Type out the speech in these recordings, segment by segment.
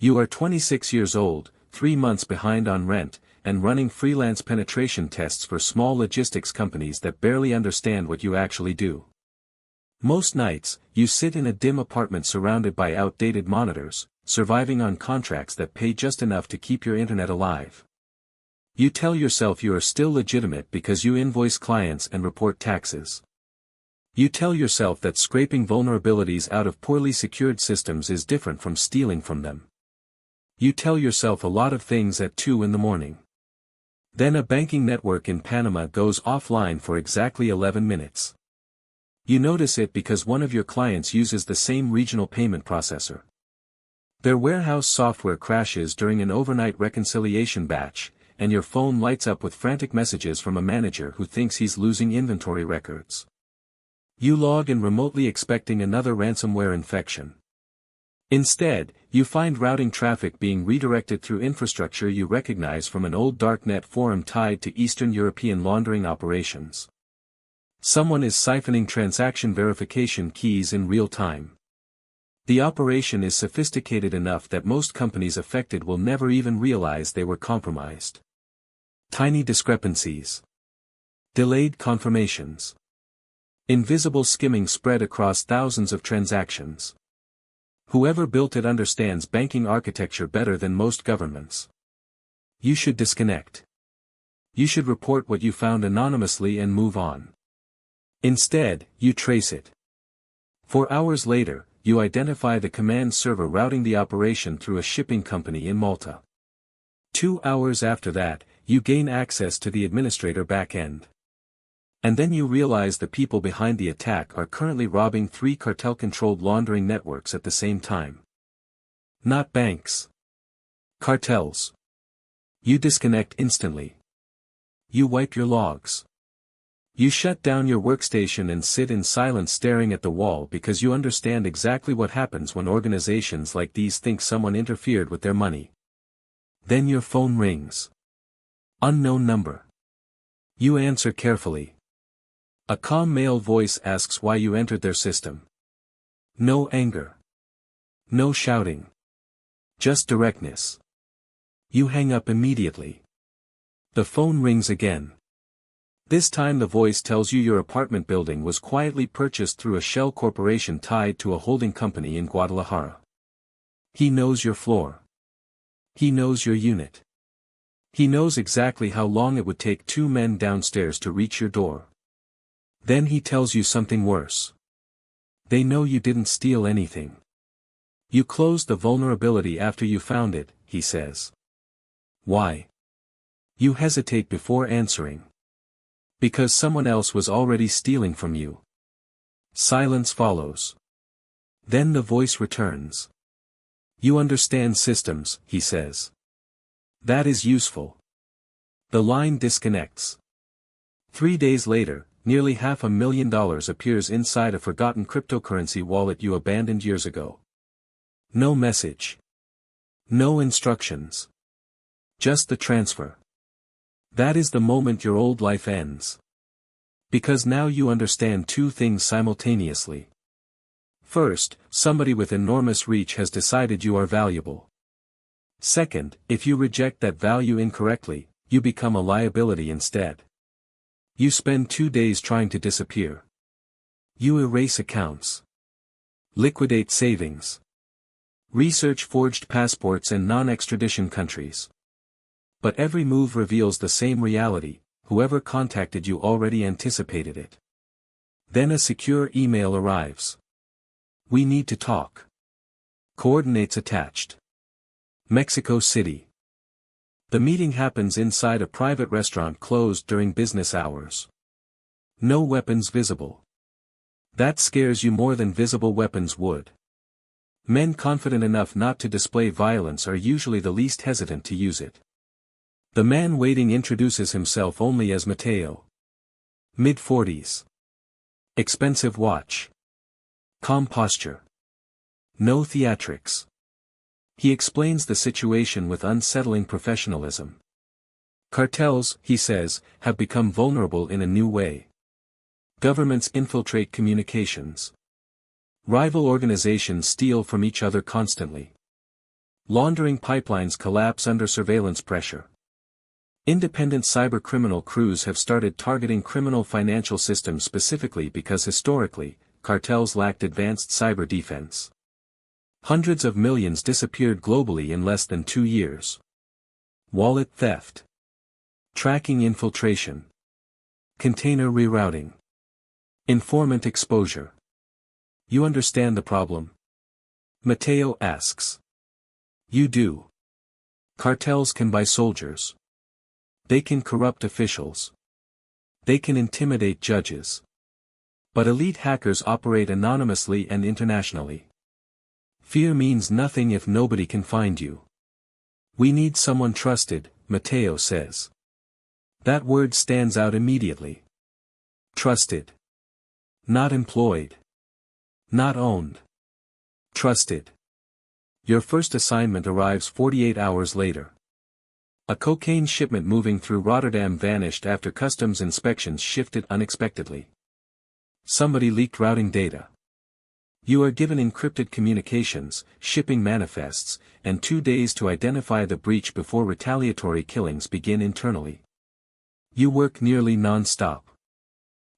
You are 26 years old, 3 months behind on rent, and running freelance penetration tests for small logistics companies that barely understand what you actually do. Most nights, you sit in a dim apartment surrounded by outdated monitors, surviving on contracts that pay just enough to keep your internet alive. You tell yourself you are still legitimate because you invoice clients and report taxes. You tell yourself that scraping vulnerabilities out of poorly secured systems is different from stealing from them. You tell yourself a lot of things at 2 in the morning. Then a banking network in Panama goes offline for exactly 11 minutes. You notice it because one of your clients uses the same regional payment processor. Their warehouse software crashes during an overnight reconciliation batch, and your phone lights up with frantic messages from a manager who thinks he's losing inventory records. You log in remotely expecting another ransomware infection. Instead, you find routing traffic being redirected through infrastructure you recognize from an old darknet forum tied to Eastern European laundering operations. Someone is siphoning transaction verification keys in real time. The operation is sophisticated enough that most companies affected will never even realize they were compromised. Tiny discrepancies. Delayed confirmations. Invisible skimming spread across thousands of transactions. Whoever built it understands banking architecture better than most governments. You should disconnect. You should report what you found anonymously and move on. Instead, you trace it. 4 hours later, you identify the command server routing the operation through a shipping company in Malta. 2 hours after that, you gain access to the administrator backend. And then you realize the people behind the attack are currently robbing 3 cartel-controlled laundering networks at the same time. Not banks. Cartels. You disconnect instantly. You wipe your logs. You shut down your workstation and sit in silence staring at the wall because you understand exactly what happens when organizations like these think someone interfered with their money. Then your phone rings. Unknown number. You answer carefully. A calm male voice asks why you entered their system. No anger. No shouting. Just directness. You hang up immediately. The phone rings again. This time the voice tells you your apartment building was quietly purchased through a shell corporation tied to a holding company in Guadalajara. He knows your floor. He knows your unit. He knows exactly how long it would take 2 men downstairs to reach your door. Then he tells you something worse. They know you didn't steal anything. You closed the vulnerability after you found it, he says. Why? You hesitate before answering. Because someone else was already stealing from you. Silence follows. Then the voice returns. You understand systems, he says. That is useful. The line disconnects. 3 days later, nearly $500,000 appears inside a forgotten cryptocurrency wallet you abandoned years ago. No message. No instructions. Just the transfer. That is the moment your old life ends. Because now you understand 2 things simultaneously. First, somebody with enormous reach has decided you are valuable. Second, if you reject that value incorrectly, you become a liability instead. You spend 2 days trying to disappear. You erase accounts. Liquidate savings. Research forged passports and non-extradition countries. But every move reveals the same reality, whoever contacted you already anticipated it. Then a secure email arrives. We need to talk. Coordinates attached. Mexico City. The meeting happens inside a private restaurant closed during business hours. No weapons visible. That scares you more than visible weapons would. Men confident enough not to display violence are usually the least hesitant to use it. The man waiting introduces himself only as Mateo. Mid-40s. Expensive watch. Calm posture. No theatrics. He explains the situation with unsettling professionalism. Cartels, he says, have become vulnerable in a new way. Governments infiltrate communications. Rival organizations steal from each other constantly. Laundering pipelines collapse under surveillance pressure. Independent cybercriminal crews have started targeting criminal financial systems specifically because historically, cartels lacked advanced cyber defense. Hundreds of millions disappeared globally in less than 2 years. Wallet theft. Tracking infiltration. Container rerouting. Informant exposure. You understand the problem? Matteo asks. You do. Cartels can buy soldiers. They can corrupt officials. They can intimidate judges. But elite hackers operate anonymously and internationally. Fear means nothing if nobody can find you. We need someone trusted, Matteo says. That word stands out immediately. Trusted. Not employed. Not owned. Trusted. Your first assignment arrives 48 hours later. A cocaine shipment moving through Rotterdam vanished after customs inspections shifted unexpectedly. Somebody leaked routing data. You are given encrypted communications, shipping manifests, and 2 days to identify the breach before retaliatory killings begin internally. You work nearly non-stop.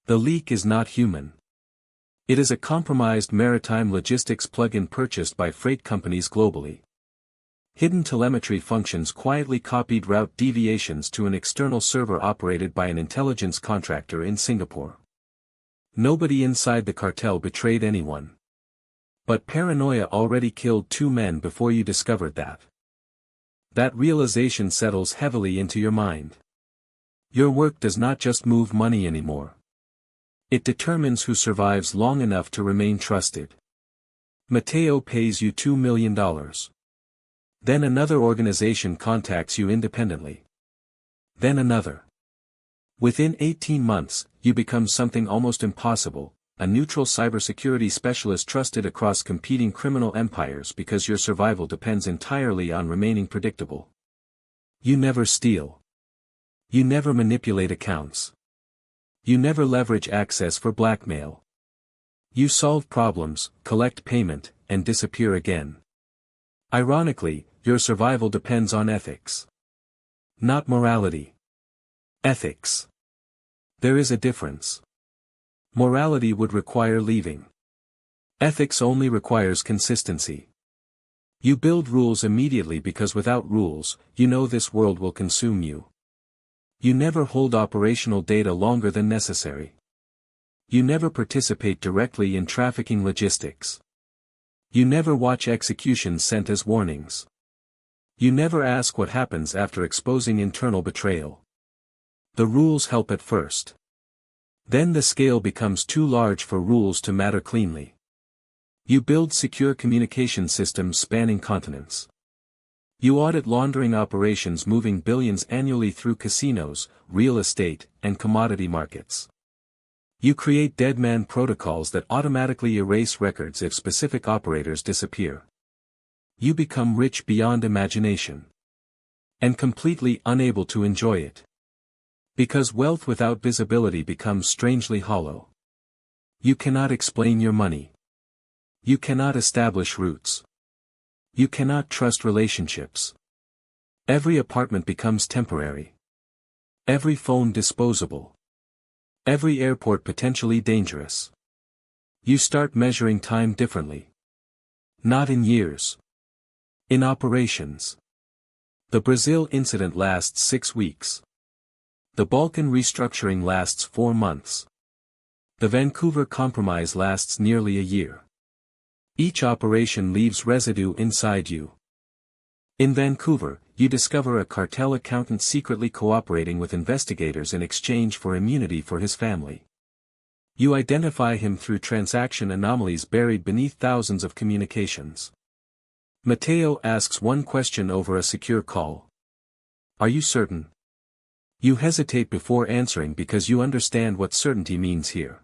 The leak is not human. It is a compromised maritime logistics plugin purchased by freight companies globally. Hidden telemetry functions quietly copied route deviations to an external server operated by an intelligence contractor in Singapore. Nobody inside the cartel betrayed anyone. But paranoia already killed 2 men before you discovered that. That realization settles heavily into your mind. Your work does not just move money anymore. It determines who survives long enough to remain trusted. Matteo pays you $2 million. Then another organization contacts you independently. Then another. Within 18 months, you become something almost impossible, a neutral cybersecurity specialist trusted across competing criminal empires because your survival depends entirely on remaining predictable. You never steal. You never manipulate accounts. You never leverage access for blackmail. You solve problems, collect payment, and disappear again. Ironically, your survival depends on ethics. Not morality. Ethics. There is a difference. Morality would require leaving. Ethics only requires consistency. You build rules immediately because without rules, you know this world will consume you. You never hold operational data longer than necessary. You never participate directly in trafficking logistics. You never watch executions sent as warnings. You never ask what happens after exposing internal betrayal. The rules help at first. Then the scale becomes too large for rules to matter cleanly. You build secure communication systems spanning continents. You audit laundering operations moving billions annually through casinos, real estate, and commodity markets. You create deadman protocols that automatically erase records if specific operators disappear. You become rich beyond imagination. And completely unable to enjoy it. Because wealth without visibility becomes strangely hollow. You cannot explain your money. You cannot establish roots. You cannot trust relationships. Every apartment becomes temporary. Every phone disposable. Every airport potentially dangerous. You start measuring time differently. Not in years. In operations. The Brazil incident lasts 6 weeks. The Balkan restructuring lasts 4 months. The Vancouver compromise lasts nearly a year. Each operation leaves residue inside you. In Vancouver, you discover a cartel accountant secretly cooperating with investigators in exchange for immunity for his family. You identify him through transaction anomalies buried beneath thousands of communications. Matteo asks one question over a secure call. Are you certain? You hesitate before answering because you understand what certainty means here.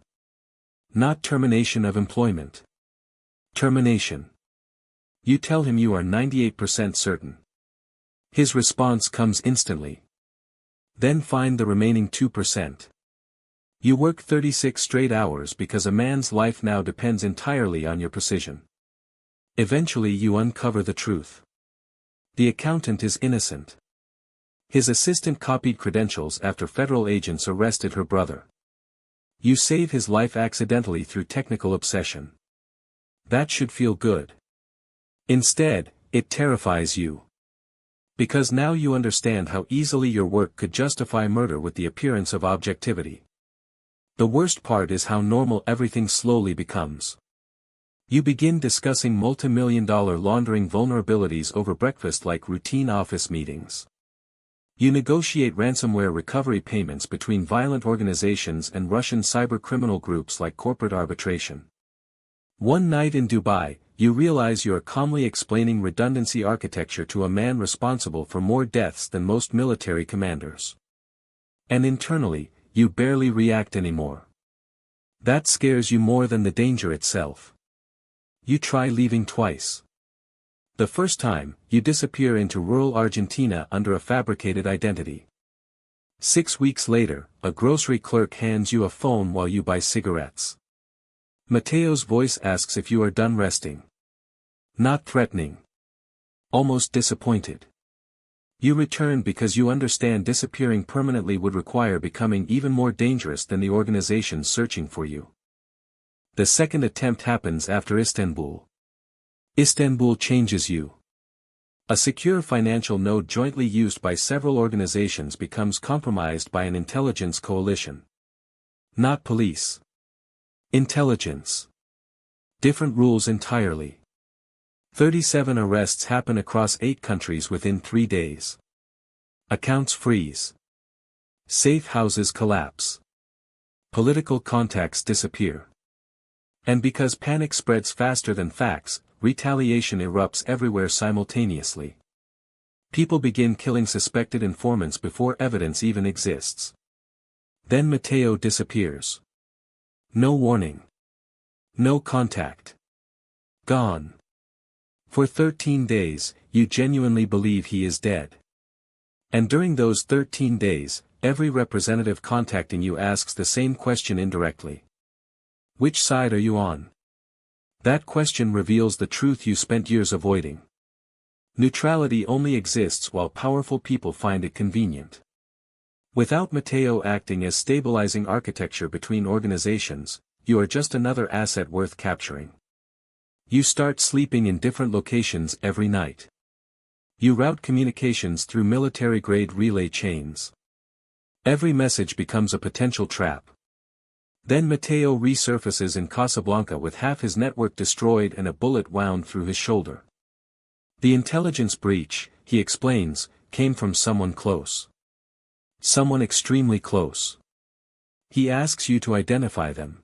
Not termination of employment. Termination. You tell him you are 98% certain. His response comes instantly. Then find the remaining 2%. You work 36 straight hours because a man's life now depends entirely on your precision. Eventually you uncover the truth. The accountant is innocent. His assistant copied credentials after federal agents arrested her brother. You save his life accidentally through technical obsession. That should feel good. Instead, it terrifies you. Because now you understand how easily your work could justify murder with the appearance of objectivity. The worst part is how normal everything slowly becomes. You begin discussing multi-million-dollar laundering vulnerabilities over breakfast like routine office meetings. You negotiate ransomware recovery payments between violent organizations and Russian cybercriminal groups like corporate arbitration. One night in Dubai, you realize you are calmly explaining redundancy architecture to a man responsible for more deaths than most military commanders. And internally, you barely react anymore. That scares you more than the danger itself. You try leaving twice. The first time, you disappear into rural Argentina under a fabricated identity. 6 weeks later, a grocery clerk hands you a phone while you buy cigarettes. Mateo's voice asks if you are done resting. Not threatening. Almost disappointed. You return because you understand disappearing permanently would require becoming even more dangerous than the organization searching for you. The second attempt happens after Istanbul. Istanbul changes you. A secure financial node jointly used by several organizations becomes compromised by an intelligence coalition. Not police. Intelligence. Different rules entirely. 37 arrests happen across 8 countries within 3 days. Accounts freeze. Safe houses collapse. Political contacts disappear. And because panic spreads faster than facts, retaliation erupts everywhere simultaneously. People begin killing suspected informants before evidence even exists. Then Mateo disappears. No warning. No contact. Gone. For 13 days, you genuinely believe he is dead. And during those 13 days, every representative contacting you asks the same question indirectly. Which side are you on? That question reveals the truth you spent years avoiding. Neutrality only exists while powerful people find it convenient. Without Mateo acting as stabilizing architecture between organizations, you are just another asset worth capturing. You start sleeping in different locations every night. You route communications through military-grade relay chains. Every message becomes a potential trap. Then Mateo resurfaces in Casablanca with half his network destroyed and a bullet wound through his shoulder. The intelligence breach, he explains, came from someone close. Someone extremely close. He asks you to identify them.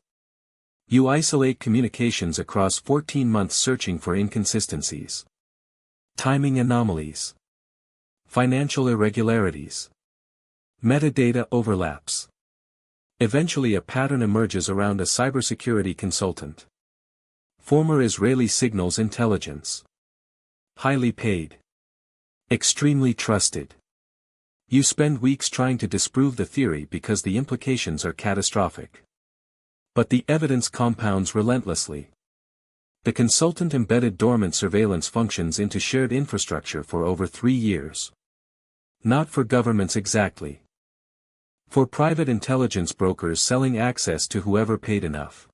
You isolate communications across 14 months searching for inconsistencies. Timing anomalies. Financial irregularities. Metadata overlaps. Eventually a pattern emerges around a cybersecurity consultant. Former Israeli signals intelligence. Highly paid. Extremely trusted. You spend weeks trying to disprove the theory because the implications are catastrophic. But the evidence compounds relentlessly. The consultant embedded dormant surveillance functions into shared infrastructure for over 3 years. Not for governments exactly. For private intelligence brokers selling access to whoever paid enough.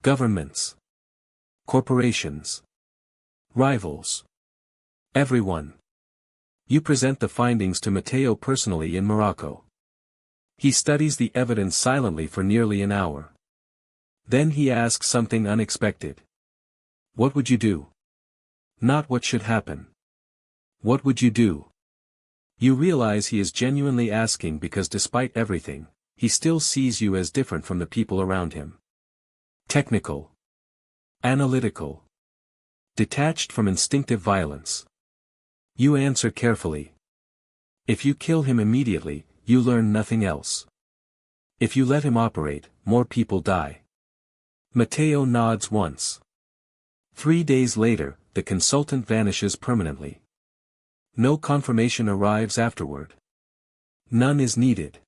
Governments. Corporations. Rivals. Everyone. You present the findings to Mateo personally in Morocco. He studies the evidence silently for nearly an hour. Then he asks something unexpected. What would you do? Not what should happen. What would you do? You realize he is genuinely asking because despite everything, he still sees you as different from the people around him. Technical. Analytical. Detached from instinctive violence. You answer carefully. If you kill him immediately, you learn nothing else. If you let him operate, more people die. Mateo nods once. 3 days later, the consultant vanishes permanently. No confirmation arrives afterward. None is needed.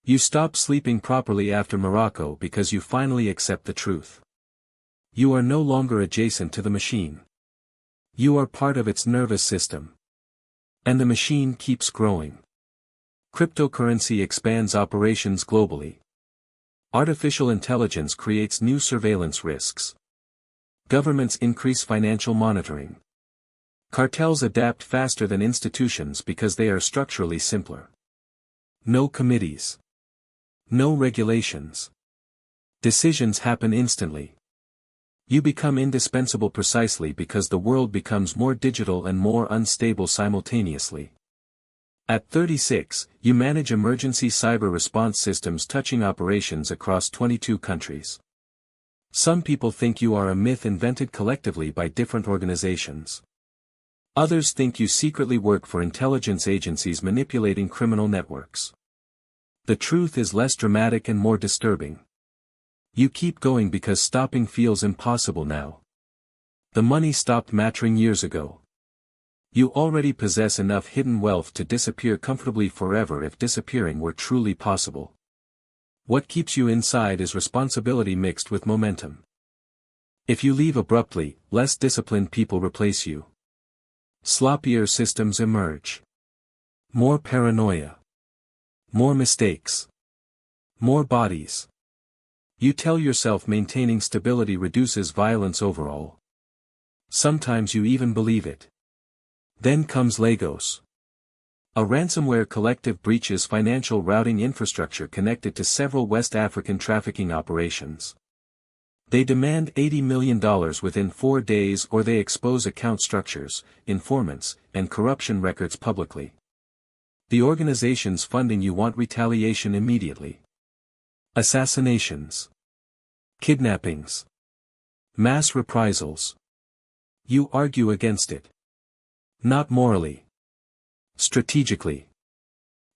You stop sleeping properly after Morocco because you finally accept the truth. You are no longer adjacent to the machine. You are part of its nervous system. And the machine keeps growing. Cryptocurrency expands operations globally. Artificial intelligence creates new surveillance risks. Governments increase financial monitoring. Cartels adapt faster than institutions because they are structurally simpler. No committees. No regulations. Decisions happen instantly. You become indispensable precisely because the world becomes more digital and more unstable simultaneously. At 36, you manage emergency cyber response systems touching operations across 22 countries. Some people think you are a myth invented collectively by different organizations. Others think you secretly work for intelligence agencies manipulating criminal networks. The truth is less dramatic and more disturbing. You keep going because stopping feels impossible now. The money stopped mattering years ago. You already possess enough hidden wealth to disappear comfortably forever if disappearing were truly possible. What keeps you inside is responsibility mixed with momentum. If you leave abruptly, less disciplined people replace you. Sloppier systems emerge. More paranoia. More mistakes. More bodies. You tell yourself maintaining stability reduces violence overall. Sometimes you even believe it. Then comes Lagos. A ransomware collective breaches financial routing infrastructure connected to several West African trafficking operations. They demand $80 million within 4 days or they expose account structures, informants, and corruption records publicly. The organizations funding you want retaliation immediately. Assassinations. Kidnappings. Mass reprisals. You argue against it. Not morally. Strategically.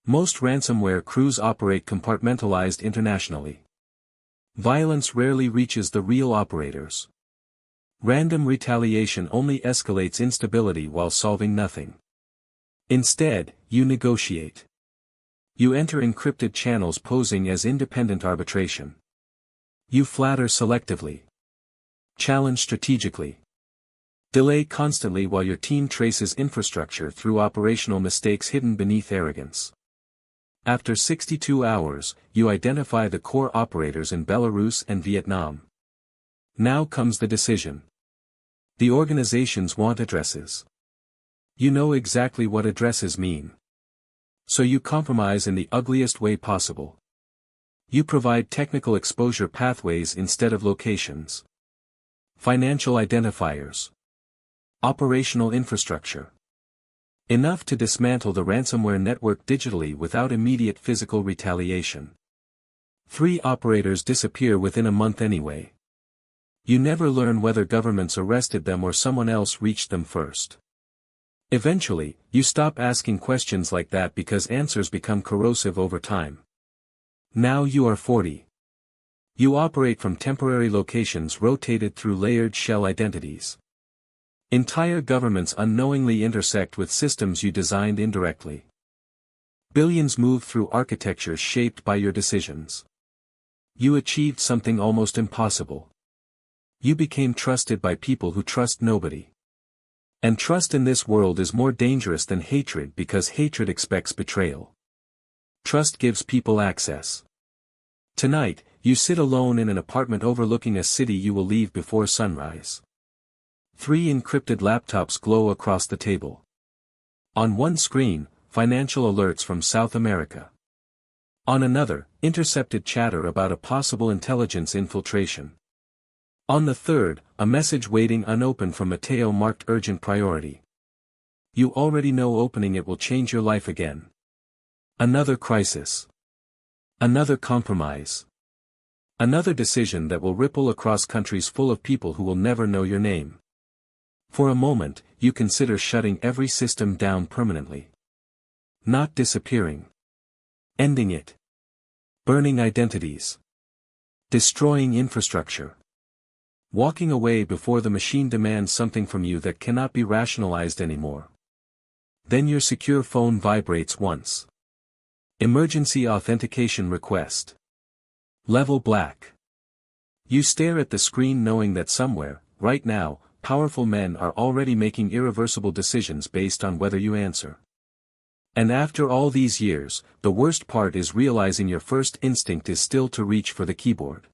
Most ransomware crews operate compartmentalized internationally. Violence rarely reaches the real operators. Random retaliation only escalates instability while solving nothing. Instead, you negotiate. You enter encrypted channels posing as independent arbitration. You flatter selectively. Challenge strategically. Delay constantly while your team traces infrastructure through operational mistakes hidden beneath arrogance. After 62 hours, you identify the core operators in Belarus and Vietnam. Now comes the decision. The organizations want addresses. You know exactly what addresses mean. So you compromise in the ugliest way possible. You provide technical exposure pathways instead of locations. Financial identifiers. Operational infrastructure. Enough to dismantle the ransomware network digitally without immediate physical retaliation. 3 operators disappear within a month anyway. You never learn whether governments arrested them or someone else reached them first. Eventually, you stop asking questions like that because answers become corrosive over time. Now you are 40. You operate from temporary locations rotated through layered shell identities. Entire governments unknowingly intersect with systems you designed indirectly. Billions move through architectures shaped by your decisions. You achieved something almost impossible. You became trusted by people who trust nobody. And trust in this world is more dangerous than hatred because hatred expects betrayal. Trust gives people access. Tonight, you sit alone in an apartment overlooking a city you will leave before sunrise. 3 encrypted laptops glow across the table. On one screen, financial alerts from South America. On another, intercepted chatter about a possible intelligence infiltration. On the third, a message waiting unopened from Mateo marked urgent priority. You already know opening it will change your life again. Another crisis. Another compromise. Another decision that will ripple across countries full of people who will never know your name. For a moment, you consider shutting every system down permanently. Not disappearing. Ending it. Burning identities. Destroying infrastructure. Walking away before the machine demands something from you that cannot be rationalized anymore. Then your secure phone vibrates once. Emergency authentication request. Level black. You stare at the screen knowing that somewhere, right now, powerful men are already making irreversible decisions based on whether you answer. And after all these years, the worst part is realizing your first instinct is still to reach for the keyboard.